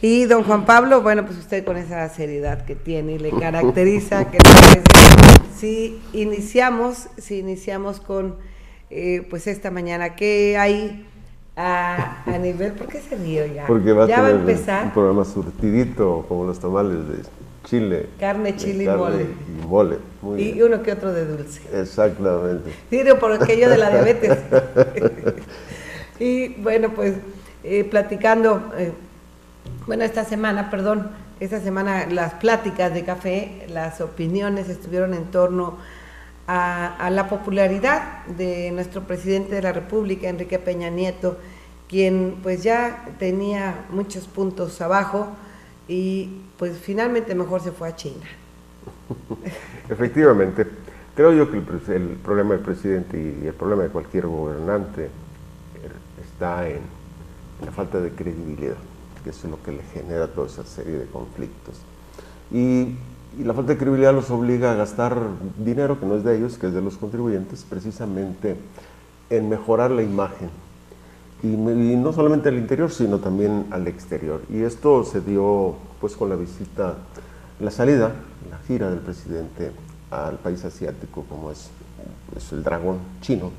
Y don Juan Pablo, bueno, pues usted con esa seriedad que tiene y le caracteriza, ¿qué le parece? Si iniciamos con, pues esta mañana, ¿qué hay a nivel? ¿Por qué se ríe ya? Porque va Ya a va a tener empezar. un programa surtidito, como los tamales de chile. Carne, chile y mole. Muy y bien. uno que otro de dulce. Exactamente. Digo, por aquello de la diabetes. Y bueno, pues platicando, bueno, esta semana las pláticas de café, las opiniones estuvieron en torno a la popularidad de nuestro presidente de la República, Enrique Peña Nieto, quien pues ya tenía muchos puntos abajo y pues finalmente mejor se fue a China. Efectivamente, creo yo que el problema del presidente y el problema de cualquier gobernante está en la falta de credibilidad, que eso es lo que le genera toda esa serie de conflictos. Y la falta de credibilidad los obliga a gastar dinero que no es de ellos, que es de los contribuyentes, precisamente en mejorar la imagen. Y no solamente al interior, sino también al exterior. Y esto se dio pues con la salida, la gira del presidente al país asiático como es el dragón chino.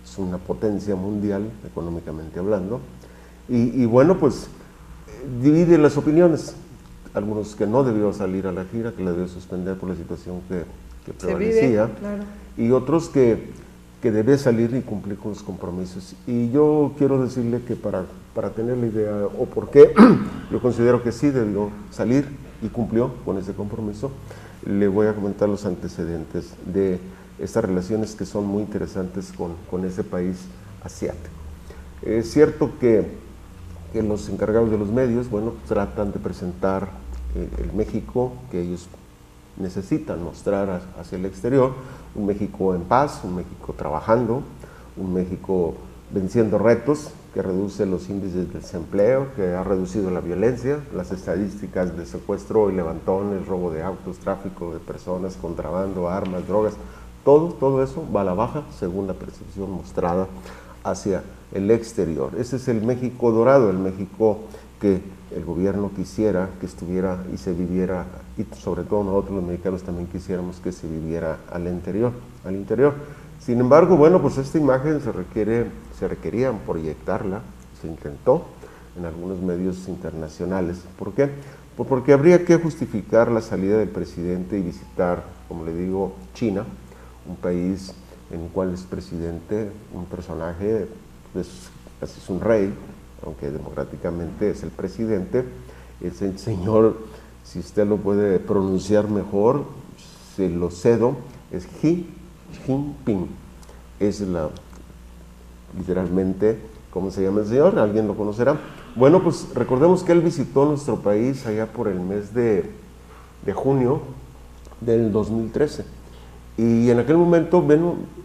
Es una potencia mundial, económicamente hablando. Y bueno, pues divide las opiniones. Algunos que no debió salir a la gira, que la debió suspender por la situación que prevalecía. Claro. Y otros que debe salir y cumplir con los compromisos. Y yo quiero decirle que para tener la idea, o por qué yo considero que sí debió salir y cumplió con ese compromiso, le voy a comentar los antecedentes de estas relaciones que son muy interesantes con ese país asiático. Es cierto que los encargados de los medios, bueno, tratan de presentar el México que ellos necesitan mostrar hacia el exterior, un México en paz, un México trabajando, un México venciendo retos, que reduce los índices de desempleo, que ha reducido la violencia, las estadísticas de secuestro y levantones, robo de autos, tráfico de personas, contrabando, armas, drogas, todo eso va a la baja según la percepción mostrada hacia el exterior. Ese es el México dorado, el México que el gobierno quisiera que estuviera y se viviera, y sobre todo nosotros los mexicanos también quisiéramos que se viviera al interior. Sin embargo, bueno, pues esta imagen se requería proyectarla, se intentó en algunos medios internacionales. ¿Por qué? Pues porque habría que justificar la salida del presidente y visitar, como le digo, China, un país en el cual es presidente, un personaje, pues casi es un rey, aunque democráticamente es el presidente, es el señor, si usted lo puede pronunciar mejor, se lo cedo, es Xi Jinping, es literalmente, ¿cómo se llama el señor? ¿Alguien lo conocerá? Bueno, pues recordemos que él visitó nuestro país allá por el mes de junio del 2013, y en aquel momento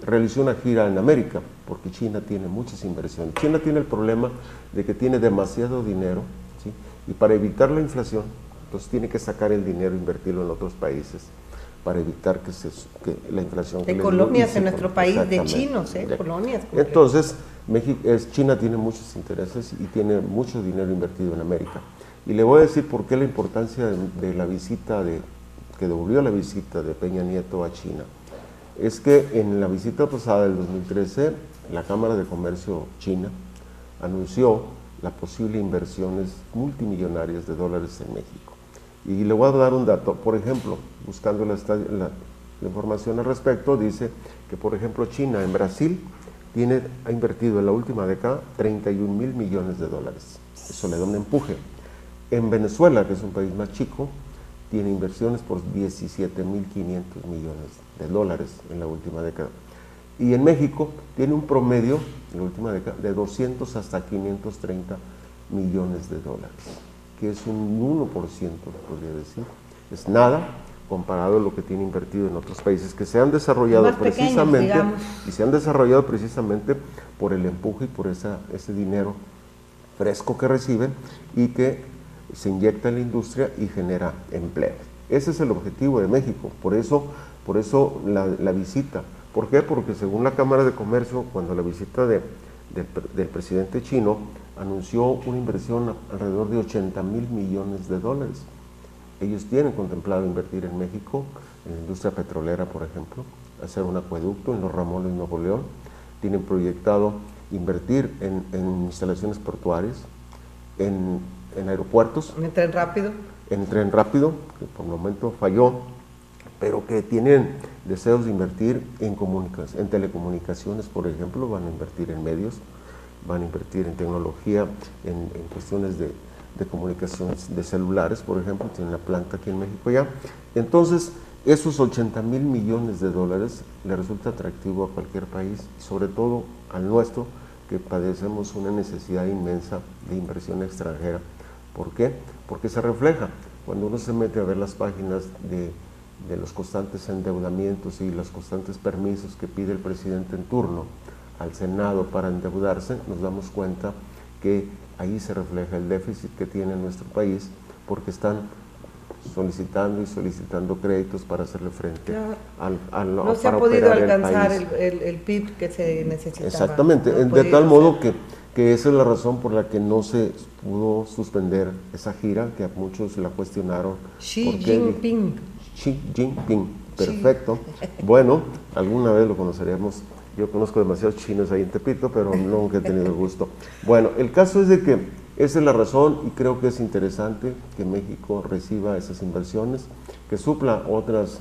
realizó una gira en América, porque China tiene muchas inversiones. China tiene el problema de que tiene demasiado dinero, ¿sí? Y para evitar la inflación, entonces tiene que sacar el dinero e invertirlo en otros países para evitar que la inflación... De colonias en nuestro país, de chinos, colonias. Entonces, China tiene muchos intereses y tiene mucho dinero invertido en América. Y le voy a decir por qué la importancia de la visita que devolvió la visita de Peña Nieto a China. Es que en la visita pasada del 2013, la Cámara de Comercio China anunció la posible inversiones multimillonarias de dólares en México. Y le voy a dar un dato, por ejemplo, buscando la información al respecto, dice que, por ejemplo, China en Brasil ha invertido en la última década 31 mil millones de dólares. Eso le da un empuje. En Venezuela, que es un país más chico, tiene inversiones por 17.500 millones de dólares en la última década. Y en México tiene un promedio en la última década de 200 hasta 530 millones de dólares, que es un 1%, podría decir. Es nada comparado a lo que tiene invertido en otros países que se han desarrollado precisamente, y se han desarrollado precisamente por el empuje y por ese dinero fresco que reciben y que se inyecta en la industria y genera empleo. Ese es el objetivo de México, por eso la visita. ¿Por qué? Porque según la Cámara de Comercio, cuando la visita del presidente chino anunció una inversión alrededor de 80,000 millones de dólares. Ellos tienen contemplado invertir en México, en la industria petrolera, por ejemplo, hacer un acueducto en Los Ramones, Nuevo León. Tienen proyectado invertir en instalaciones portuarias, en aeropuertos. ¿En tren rápido? En tren rápido, que por el momento falló, pero que tienen deseos de invertir en telecomunicaciones, por ejemplo, van a invertir en medios, van a invertir en tecnología, en cuestiones de comunicaciones de celulares, por ejemplo, tienen una planta aquí en México ya. Entonces, esos 80,000 millones de dólares le resulta atractivo a cualquier país, sobre todo al nuestro, que padecemos una necesidad inmensa de inversión extranjera. ¿Por qué? Porque se refleja. Cuando uno se mete a ver las páginas de los constantes endeudamientos y los constantes permisos que pide el presidente en turno al Senado para endeudarse, nos damos cuenta que ahí se refleja el déficit que tiene nuestro país, porque están solicitando créditos para hacerle frente no se ha podido alcanzar el PIB que se necesitaba. Exactamente, de tal modo que esa es la razón por la que no se pudo suspender esa gira, que a muchos la cuestionaron. Xi Jinping. Xi Jinping, perfecto. Bueno, alguna vez lo conoceríamos. Yo conozco demasiados chinos ahí en Tepito, pero nunca he tenido el gusto. Bueno, el caso es de que esa es la razón, y creo que es interesante que México reciba esas inversiones, que supla otras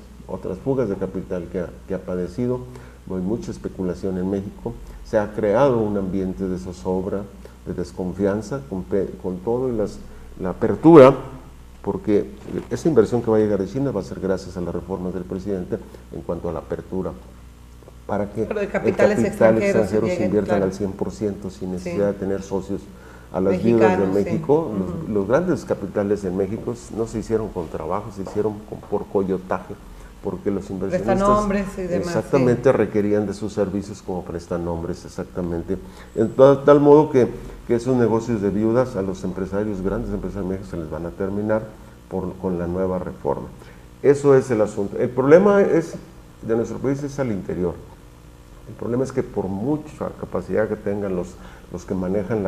fugas de capital que ha padecido. Hay mucha especulación en México, se ha creado un ambiente de zozobra, de desconfianza, con todo y la apertura, porque esa inversión que va a llegar de China va a ser gracias a las reformas del presidente en cuanto a la apertura, para que capitales extranjeros inviertan al 100% sin necesidad de tener socios. A las viudas de México, los grandes capitales en México no se hicieron con trabajo, se hicieron por coyotaje, porque los inversionistas prestanombres y demás, exactamente requerían de sus servicios como prestanombres, exactamente. En tal modo que esos negocios de viudas a los empresarios, grandes empresarios de México, se les van a terminar con la nueva reforma. Eso es el asunto. El problema de nuestro país es al interior. El problema es que por mucha capacidad que tengan los que manejan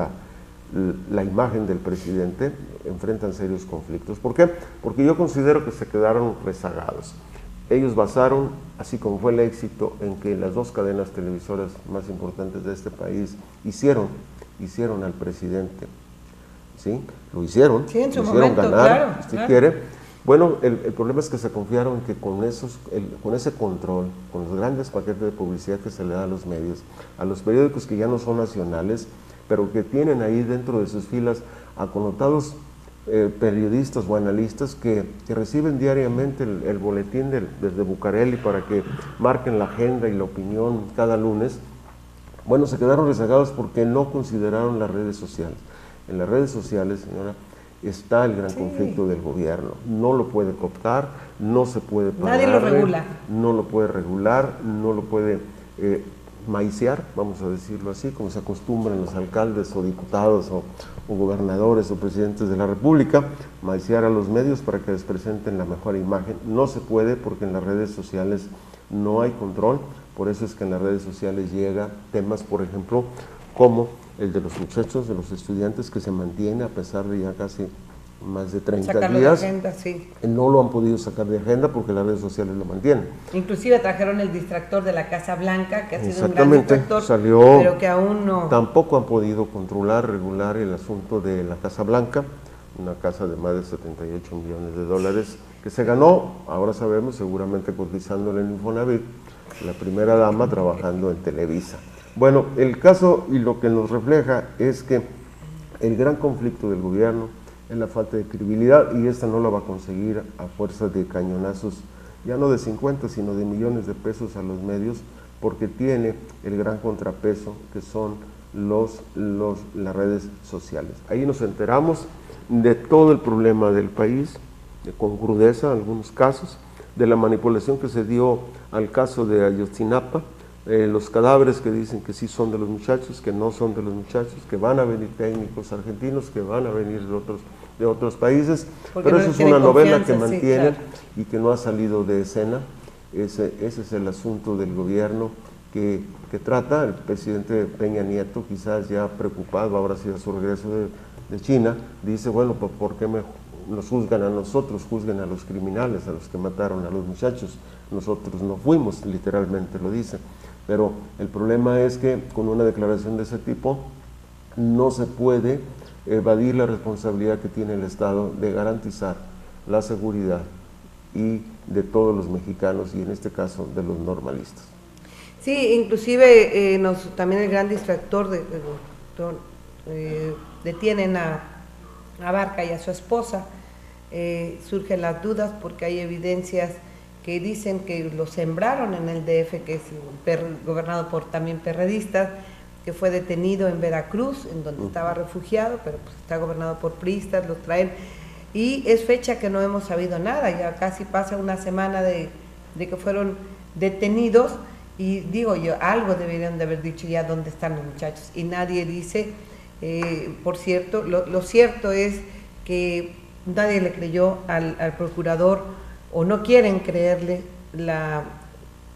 la imagen del presidente, enfrentan serios conflictos. ¿Por qué? Porque yo considero que se quedaron rezagados. Ellos basaron, así como fue el éxito, en que las dos cadenas televisoras más importantes de este país hicieron al presidente, ¿sí? Lo hicieron, sí, en su lo hicieron momento, ganar, claro. quiere. Bueno, el problema es que se confiaron en que con ese control, con los grandes paquetes de publicidad que se le da a los medios, a los periódicos que ya no son nacionales, pero que tienen ahí dentro de sus filas a connotados periodistas o analistas que reciben diariamente el boletín desde Bucareli para que marquen la agenda y la opinión cada lunes. Bueno, se quedaron rezagados porque no consideraron las redes sociales. En las redes sociales, señora, está el gran conflicto del gobierno. No lo puede cooptar, no se puede pagar. Nadie lo regula. No lo puede regular, no lo puede maiciar, vamos a decirlo así, como se acostumbran los alcaldes o diputados o gobernadores o presidentes de la República, maiciar a los medios para que les presenten la mejor imagen. No se puede porque en las redes sociales no hay control, por eso es que en las redes sociales llega temas, por ejemplo, como el de los muchachos, de los estudiantes, que se mantiene a pesar de ya casi más de 30 Sacarlo días. de agenda, sí. No lo han podido sacar de agenda porque las redes sociales lo mantienen. Inclusive trajeron el distractor de la Casa Blanca, que ha sido un gran Exactamente, distractor, salió, pero que aún no. Tampoco han podido controlar, regular el asunto de la Casa Blanca, una casa de más de 78 millones de dólares que se ganó, ahora sabemos, seguramente cotizándole en Infonavit, la primera dama trabajando en Televisa. Bueno, el caso y lo que nos refleja es que el gran conflicto del gobierno es la falta de credibilidad, y esta no la va a conseguir a fuerza de cañonazos, ya no de 50, sino de millones de pesos a los medios, porque tiene el gran contrapeso que son las redes sociales. Ahí nos enteramos de todo el problema del país, con crudeza en algunos casos, de la manipulación que se dio al caso de Ayotzinapa, los cadáveres que dicen que sí son de los muchachos, que no son de los muchachos, que van a venir técnicos argentinos, que van a venir de otros países, porque pero eso es una novela que mantiene, sí, claro, y que no ha salido de escena. Ese es el asunto del gobierno, que que trata. El presidente Peña Nieto, quizás ya preocupado, ahora sí a su regreso de China, dice, bueno, pues ¿por qué nos juzgan a nosotros? Juzguen a los criminales, a los que mataron a los muchachos. Nosotros no fuimos, literalmente lo dice. Pero el problema es que con una declaración de ese tipo no se puede evadir la responsabilidad que tiene el Estado de garantizar la seguridad y de todos los mexicanos, y en este caso de los normalistas. Sí, inclusive también el gran distractor detienen a Abarca y a su esposa. Surgen las dudas porque hay evidencias que dicen que lo sembraron en el DF, que es gobernado por también perredistas, que fue detenido en Veracruz, en donde estaba refugiado, pero pues está gobernado por priistas, los traen, y es fecha que no hemos sabido nada, ya casi pasa una semana de que fueron detenidos, y digo yo, algo deberían de haber dicho ya dónde están los muchachos, y nadie dice. Por cierto, lo cierto es que nadie le creyó al procurador, o no quieren creerle la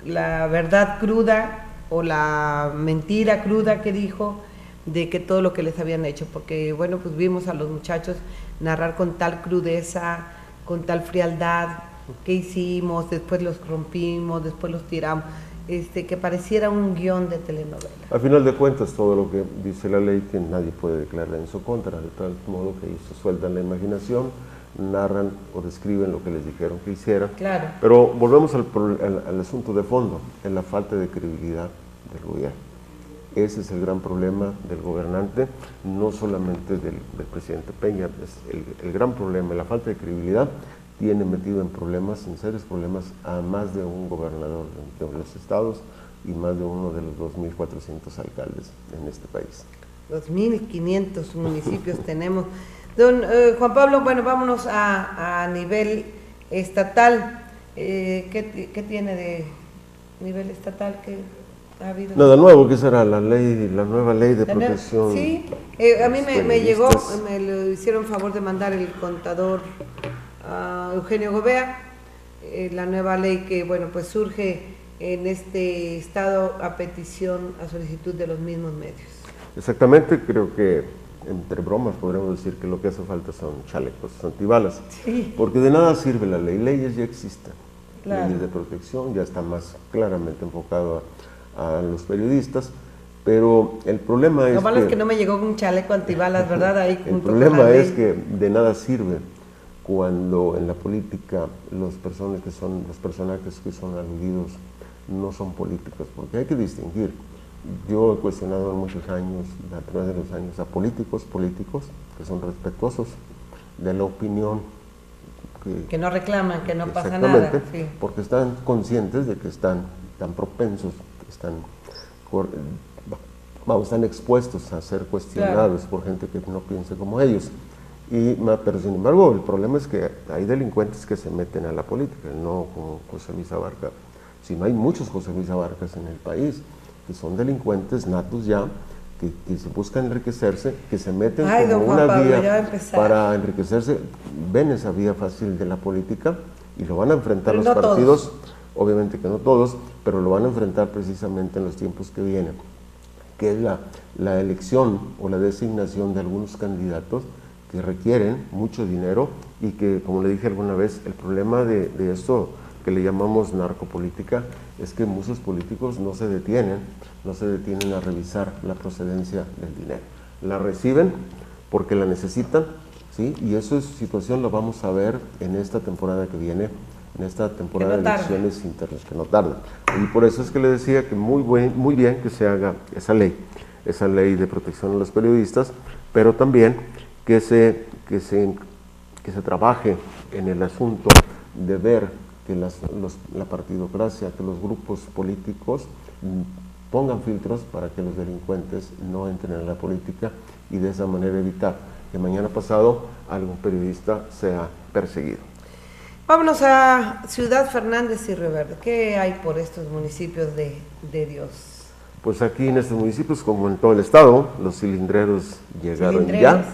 verdad cruda o la mentira cruda que dijo de que todo lo que les habían hecho, porque bueno, pues vimos a los muchachos narrar con tal crudeza, con tal frialdad, qué hicimos, después los rompimos, después los tiramos, que pareciera un guión de telenovela. A final de cuentas, todo lo que dice la ley, que nadie puede declarar en su contra, de tal modo que ellos sueltan la imaginación, narran o describen lo que les dijeron que hicieran. Claro. Pero volvemos al asunto de fondo, en la falta de credibilidad del gobierno. Ese es el gran problema del gobernante, no solamente del presidente Peña, es el gran problema. La falta de credibilidad tiene metido en problemas, en serios problemas, a más de un gobernador de los estados y más de uno de los 2.400 alcaldes en este país. 2.500 municipios tenemos. Don Juan Pablo, bueno, vámonos a nivel estatal. ¿Qué tiene de nivel estatal? ¿Qué ha habido? Nada nuevo, que será la nueva ley de protección. Sí, a mí me llegó, me lo hicieron favor de mandar el contador Eugenio Gobea, la nueva ley que, bueno, pues surge en este estado a petición, a solicitud de los mismos medios. Exactamente, creo que entre bromas podríamos decir que lo que hace falta son chalecos antibalas, sí, porque de nada sirve la ley, leyes ya existen, claro. Leyes de protección, ya está más claramente enfocado a los periodistas, pero el problema es lo malo es que no me llegó un chaleco antibalas, ¿verdad? Ahí el problema es que de nada sirve cuando en la política los personajes que son aludidos no son políticos, porque hay que distinguir. Yo he cuestionado en muchos años, a través de los años, a políticos que son respetuosos de la opinión. Que no reclaman, que no pasa nada. Sí. Porque están conscientes de que están tan propensos, están expuestos a ser cuestionados, claro, por gente que no piense como ellos. Pero sin embargo, el problema es que hay delincuentes que se meten a la política, no como José Luis Abarca, sino hay muchos José Luis Abarcas en el país, que son delincuentes natos ya, que se buscan enriquecerse, que se meten como una vía para enriquecerse, ven esa vía fácil de la política y lo van a enfrentar los partidos, obviamente que no todos, pero lo van a enfrentar precisamente en los tiempos que vienen, que es la elección o la designación de algunos candidatos que requieren mucho dinero y que, como le dije alguna vez, el problema de esto que le llamamos narcopolítica es que muchos políticos no se detienen a revisar la procedencia del dinero. La reciben porque la necesitan, ¿sí? Y esa situación la vamos a ver en esta temporada que viene, en esta temporada de elecciones internas, que no tarda. Y por eso es que le decía que muy bien que se haga esa ley de protección a los periodistas, pero también que se trabaje en el asunto de ver que la partidocracia, que los grupos políticos pongan filtros para que los delincuentes no entren en la política y de esa manera evitar que mañana pasado algún periodista sea perseguido. Vámonos a Ciudad Fernández y Río Verde. ¿Qué hay por estos municipios de Dios? Pues aquí en estos municipios, como en todo el estado, los cilindreros llegaron ya.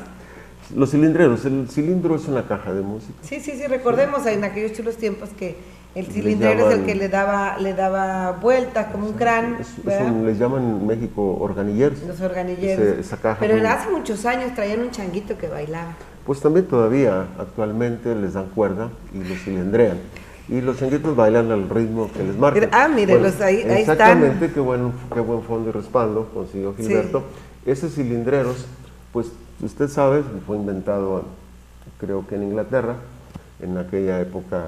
Los cilindreros, el cilindro es una caja de música. Sí, recordemos en aquellos chulos tiempos que el cilindrero es el que le daba vueltas como un crán. Les llaman en México organilleros. Los organilleros. Esa caja. Pero hace muchos años traían un changuito que bailaba. Pues también todavía, actualmente les dan cuerda y los cilindrean. Y los changuitos bailan al ritmo que les marca. Mírenlos, ahí están. Exactamente, qué buen fondo y respaldo consiguió Gilberto. Esos cilindreros, pues usted sabe, fue inventado creo que en Inglaterra, en aquella época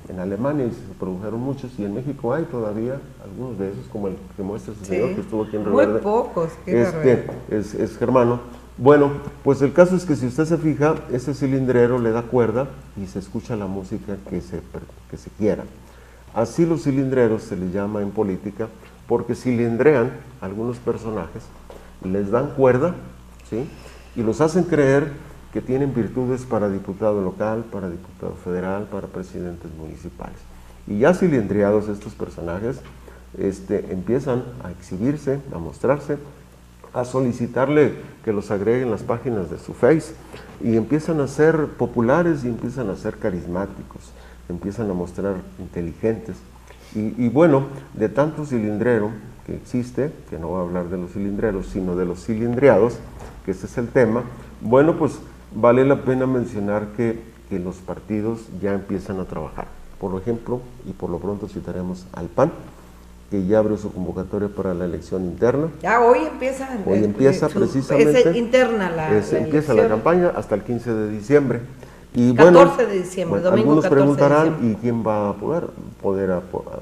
en Alemania, y se produjeron muchos, y en México hay todavía algunos de esos, como el que muestra ese señor que estuvo aquí en Río Verde. Muy pocos, es germano. Bueno, pues el caso es que si usted se fija, ese cilindrero le da cuerda y se escucha la música que se quiera. Así los cilindreros se les llama en política, porque cilindrean a algunos personajes, les dan cuerda, ¿sí? Y los hacen creer que tienen virtudes para diputado local, para diputado federal, para presidentes municipales. Y ya cilindreados estos personajes, empiezan a exhibirse, a mostrarse, a solicitarle que los agreguen en las páginas de su Face, y empiezan a ser populares y empiezan a ser carismáticos, empiezan a mostrar inteligentes. Y bueno, de tanto cilindrero que existe, que no voy a hablar de los cilindreros, sino de los cilindreados, que ese es el tema, bueno, pues vale la pena mencionar que los partidos ya empiezan a trabajar. Por ejemplo, y por lo pronto citaremos al PAN, que ya abrió su convocatoria para la elección interna. Ya hoy empieza. Hoy empieza precisamente. Es interna la empieza la campaña hasta el 15 de diciembre. Y 14 de diciembre, domingo algunos 14 preguntarán, de diciembre. ¿y quién va a poder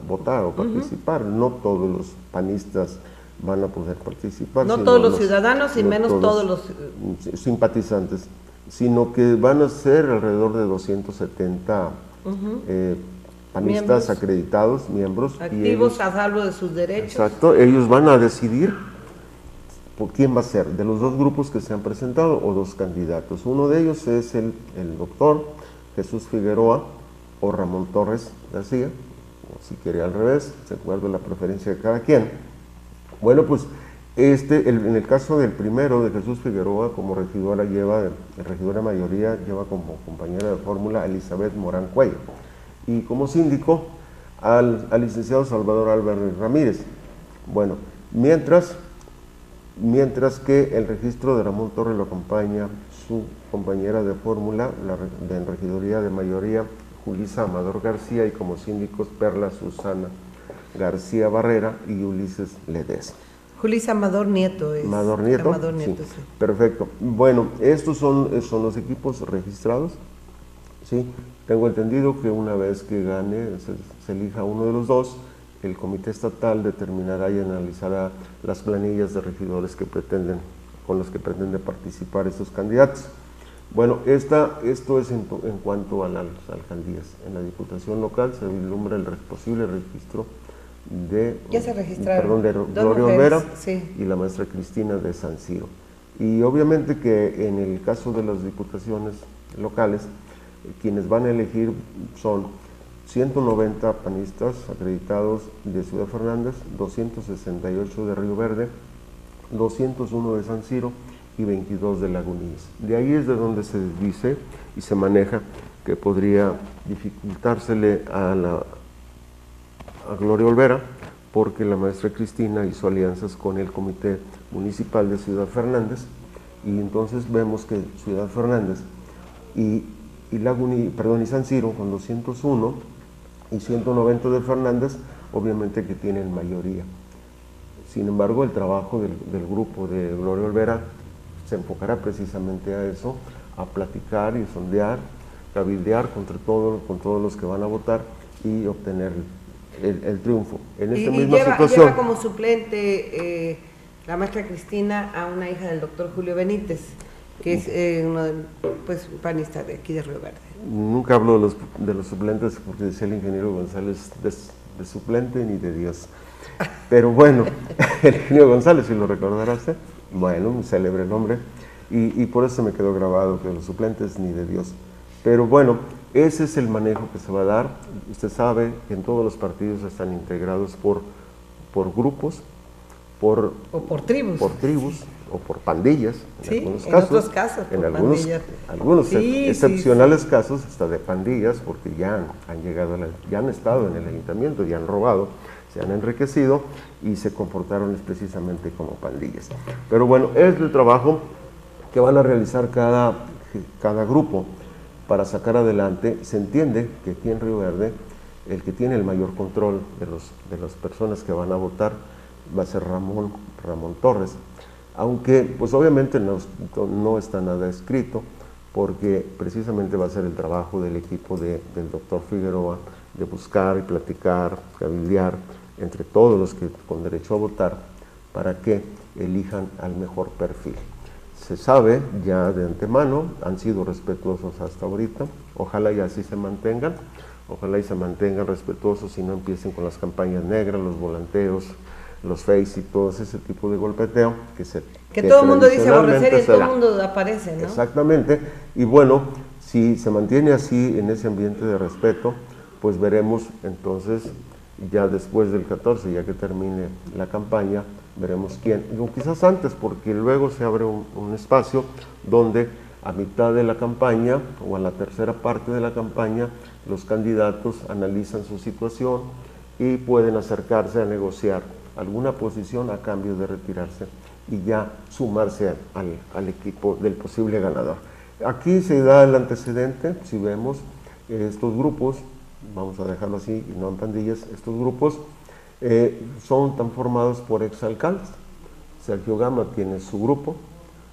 votar o participar? No todos los panistas van a poder participar. No todos los ciudadanos y menos todos los simpatizantes, sino que van a ser alrededor de 270 panistas acreditados, miembros. Activos a salvo de sus derechos. Exacto, ellos van a decidir por quién va a ser, de los dos grupos que se han presentado o dos candidatos. Uno de ellos es el doctor Jesús Figueroa o Ramón Torres García, o si quiere al revés, de acuerdo a la preferencia de cada quien. Bueno, pues en el caso del primero, de Jesús Figueroa, como regidora regidora mayoría, lleva como compañera de fórmula a Elizabeth Morán Cuello, y como síndico al licenciado Salvador Álvarez Ramírez. Bueno, mientras que el registro de Ramón Torres lo acompaña su compañera de fórmula, en regiduría de mayoría, Julisa Amador García, y como síndicos Perla Susana García Barrera y Ulises Ledesma. Julisa Amador Nieto es. Amador Nieto, sí. Perfecto. Bueno, estos son los equipos registrados, ¿sí? Tengo entendido que una vez que gane, se elija uno de los dos, el comité estatal determinará y analizará las planillas de regidores con los que pretenden participar estos candidatos. Bueno, esto es en cuanto a las alcaldías. En la diputación local se vislumbra el posible registro de Gloria Olvera, sí, y la maestra Cristina de San Ciro. Y obviamente que en el caso de las diputaciones locales, quienes van a elegir son 190 panistas acreditados de Ciudad Fernández, 268 de Río Verde, 201 de San Ciro y 22 de Lagunillas. De ahí es de donde se dice y se maneja que podría dificultársele a Gloria Olvera, porque la maestra Cristina hizo alianzas con el Comité Municipal de Ciudad Fernández, y entonces vemos que Ciudad Fernández y San Ciro con 201 y 190 de Fernández, obviamente que tienen mayoría. Sin embargo, el trabajo del grupo de Gloria Olvera se enfocará precisamente a eso, a platicar y sondear, cabildear con todos los que van a votar y obtener el triunfo. En esta misma situación. Lleva como suplente la maestra Cristina a una hija del doctor Julio Benítez, que es un panista de aquí de Río Verde. Nunca hablo de los suplentes porque decía el ingeniero González de suplente ni de Dios. Pero bueno, el ingeniero González, si lo recordarás, bueno, un célebre nombre, y por eso me quedó grabado que los suplentes ni de Dios. Pero bueno, ese es el manejo que se va a dar. Usted sabe que en todos los partidos están integrados por grupos, o por tribus. Por tribus o por pandillas, en algunos casos. Otros casos, en algunos excepcionales casos, hasta de pandillas, porque ya han estado en el ayuntamiento, ya han robado, se han enriquecido y se comportaron precisamente como pandillas. Pero bueno, es el trabajo que van a realizar cada grupo para sacar adelante. Se entiende que aquí en Río Verde el que tiene el mayor control de las personas que van a votar va a ser Ramón Torres, aunque pues obviamente no está nada escrito, porque precisamente va a ser el trabajo del equipo del doctor Figueroa de buscar y platicar, cabildear entre todos los que con derecho a votar para que elijan al mejor perfil. Se sabe ya de antemano, han sido respetuosos hasta ahorita, ojalá y así se mantengan. Ojalá y se mantengan respetuosos y no empiecen con las campañas negras, los volanteos, los face y todo ese tipo de golpeteo que todo el mundo dice aborrecer y todo el mundo aparece, ¿no? Exactamente. Y bueno, si se mantiene así en ese ambiente de respeto, pues veremos entonces ya después del 14, ya que termine la campaña, veremos quién, o quizás antes, porque luego se abre un espacio donde a mitad de la campaña o a la tercera parte de la campaña, los candidatos analizan su situación y pueden acercarse a negociar alguna posición a cambio de retirarse y ya sumarse al equipo del posible ganador. Aquí se da el antecedente, si vemos estos grupos, vamos a dejarlo así y no en pandillas, estos grupos son tan formados por exalcaldes. Sergio Gama tiene su grupo,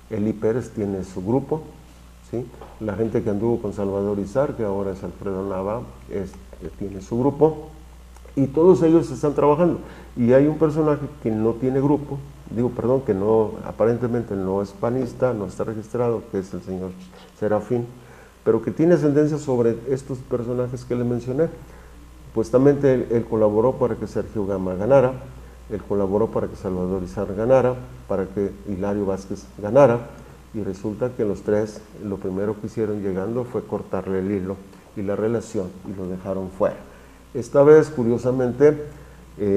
Eli Pérez tiene su grupo, ¿sí? La gente que anduvo con Salvador Izar, que ahora es Alfredo Nava, tiene su grupo, y todos ellos están trabajando. Y hay un personaje que no tiene grupo, que no, aparentemente no es panista, no está registrado, que es el señor Serafín, pero que tiene ascendencia sobre estos personajes que le mencioné. Supuestamente él colaboró para que Sergio Gama ganara, él colaboró para que Salvador Izar ganara, para que Hilario Vázquez ganara, y resulta que los tres lo primero que hicieron llegando fue cortarle el hilo y la relación y lo dejaron fuera. Esta vez, curiosamente,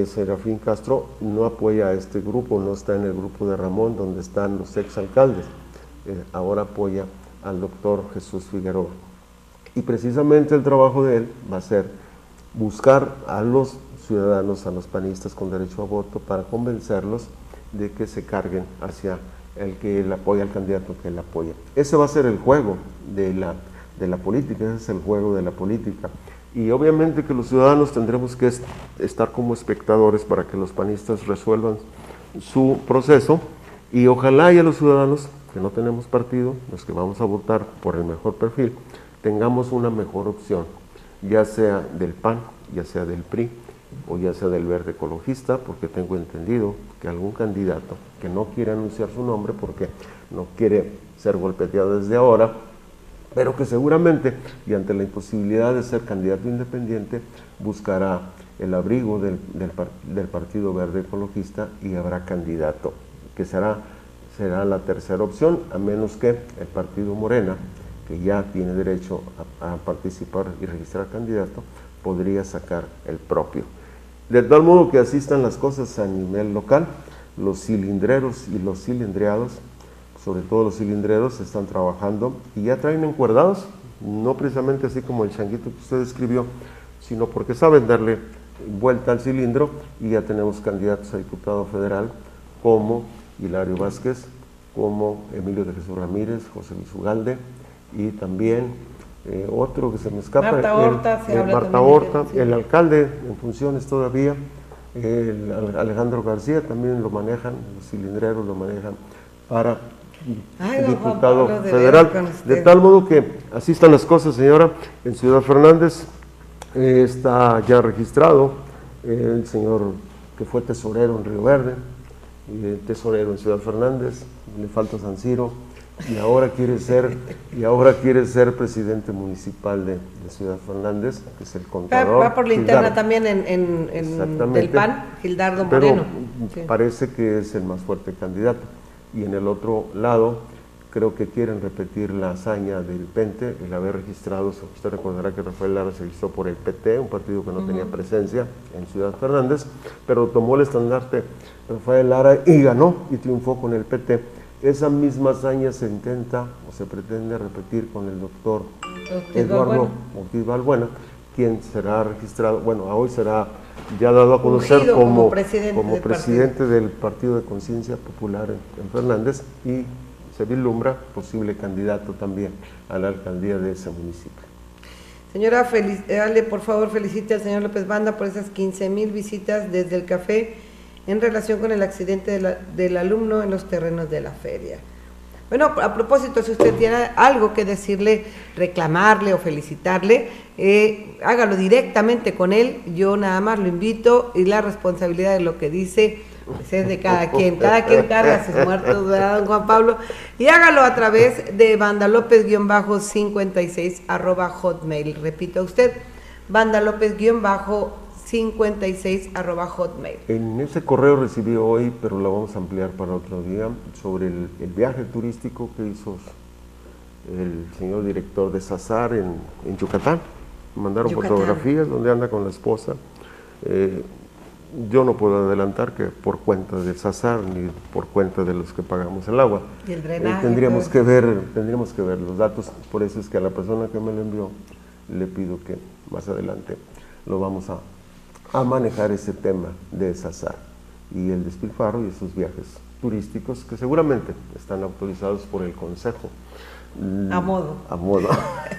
Serafín Castro no apoya a este grupo, no está en el grupo de Ramón donde están los exalcaldes, ahora apoya al doctor Jesús Figueroa. Y precisamente el trabajo de él va a ser buscar a los ciudadanos, a los panistas con derecho a voto, para convencerlos de que se carguen hacia el que él apoya, al candidato que él apoya. Ese va a ser el juego de la política, ese es el juego de la política. Y obviamente que los ciudadanos tendremos que estar como espectadores para que los panistas resuelvan su proceso, y ojalá y a los ciudadanos que no tenemos partido, los que vamos a votar por el mejor perfil, tengamos una mejor opción, ya sea del PAN, ya sea del PRI o ya sea del Verde Ecologista, porque tengo entendido que algún candidato que no quiere anunciar su nombre porque no quiere ser golpeteado desde ahora, pero que seguramente, y ante la imposibilidad de ser candidato independiente, buscará el abrigo del Partido Verde Ecologista y habrá candidato, que será la tercera opción, a menos que el Partido Morena, que ya tiene derecho a participar y registrar candidato, podría sacar el propio. De tal modo que así están las cosas a nivel local. Los cilindreros y los cilindreados, sobre todo los cilindreros, están trabajando y ya traen encuerdados, no precisamente así como el changuito que usted describió, sino porque saben darle vuelta al cilindro, y ya tenemos candidatos a diputado federal como Hilario Vázquez, como Emilio de Jesús Ramírez, José Luis Ugalde, y también otro que se me escapa, Marta Horta, el alcalde en funciones todavía, Alejandro García también lo manejan, los cilindreros lo manejan para diputado federal. De tal modo que así están las cosas, señora. En Ciudad Fernández está ya registrado el señor que fue tesorero en Río Verde, tesorero en Ciudad Fernández, le falta San Ciro, y ahora quiere ser presidente municipal de Ciudad Fernández, que es el contador. Va por la interna también del PAN, Gildardo Moreno. Pero parece que es el más fuerte candidato. Y en el otro lado creo que quieren repetir la hazaña del PENTE, el haber registrado, usted recordará que Rafael Lara se registró por el PT, un partido que no tenía presencia en Ciudad Fernández, pero tomó el estandarte Rafael Lara y ganó y triunfó con el PT. Esa misma hazaña se intenta o se pretende repetir con el doctor Eduardo Ortiz Balbuena, quien será registrado, bueno, hoy será ya dado a conocer como presidente del Partido de Conciencia Popular en Fernández, y se vislumbra posible candidato también a la alcaldía de ese municipio. Señora Ale, por favor, felicite al señor López Banda por esas 15,000 visitas desde el café en relación con el accidente del alumno en los terrenos de la feria. Bueno, a propósito, si usted tiene algo que decirle, reclamarle o felicitarle, hágalo directamente con él. Yo nada más lo invito, y la responsabilidad de lo que dice pues es de cada quien carga sus muertos, ¿verdad, don Juan Pablo? Y hágalo a través de bandalopez-56@hotmail. Repito a usted, bandalopez-56@hotmail. En ese correo recibí hoy, pero lo vamos a ampliar para otro día, sobre el viaje turístico que hizo el señor director de Sazar en Yucatán. Mandaron fotografías donde anda con la esposa. Yo no puedo adelantar que por cuenta del Sazar ni por cuenta de los que pagamos el agua. Y el drenaje. Tendríamos que ver los datos, por eso es que a la persona que me lo envió le pido que más adelante lo vamos a manejar, ese tema de Sazar y el despilfarro y esos viajes turísticos que seguramente están autorizados por el Consejo. A modo.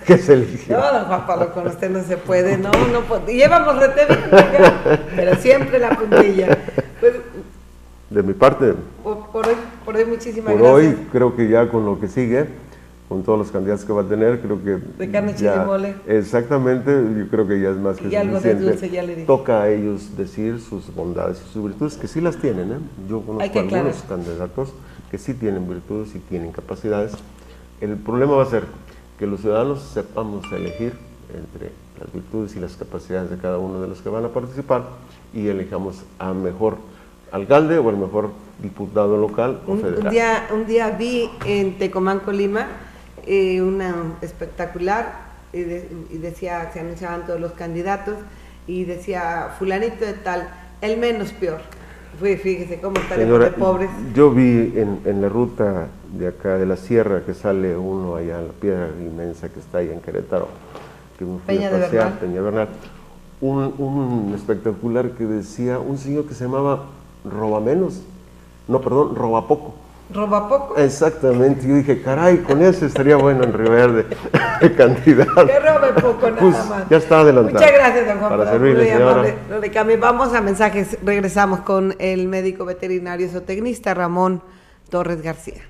Que se eligió. No, don Juan Pablo, con usted no se puede, no llevamos pero siempre la puntilla. Pues, de mi parte, por hoy muchísimas gracias. Por hoy creo que ya con lo que sigue, con todos los candidatos que va a tener, creo que de carne, chile y mole. Exactamente, yo creo que ya es más que suficiente. Algo de dulce, ya le dije. Toca a ellos decir sus bondades y sus virtudes, que sí las tienen, ¿eh? Yo conozco algunos candidatos que sí tienen virtudes y tienen capacidades. El problema va a ser que los ciudadanos sepamos elegir entre las virtudes y las capacidades de cada uno de los que van a participar y elijamos a mejor alcalde o el mejor diputado local o federal. Un día vi en Tecomán, Colima, una espectacular, y decía, se anunciaban todos los candidatos y decía fulanito de tal, el menos peor. Fíjese cómo estaremos de pobres. Yo vi en la ruta de acá de la sierra que sale uno allá a la piedra inmensa que está ahí en Querétaro, que me fui a pasear, Peña Bernal, un espectacular que decía un señor que se llamaba Robapoco. ¿Robapoco? Exactamente, yo dije, caray, con eso estaría bueno en Río Verde, el candidato. Que robe poco, nada más. Ya está adelantado. Muchas gracias, don Juan. Para servirle, señora. Vamos a mensajes, regresamos con el médico veterinario zootecnista Ramón Torres García.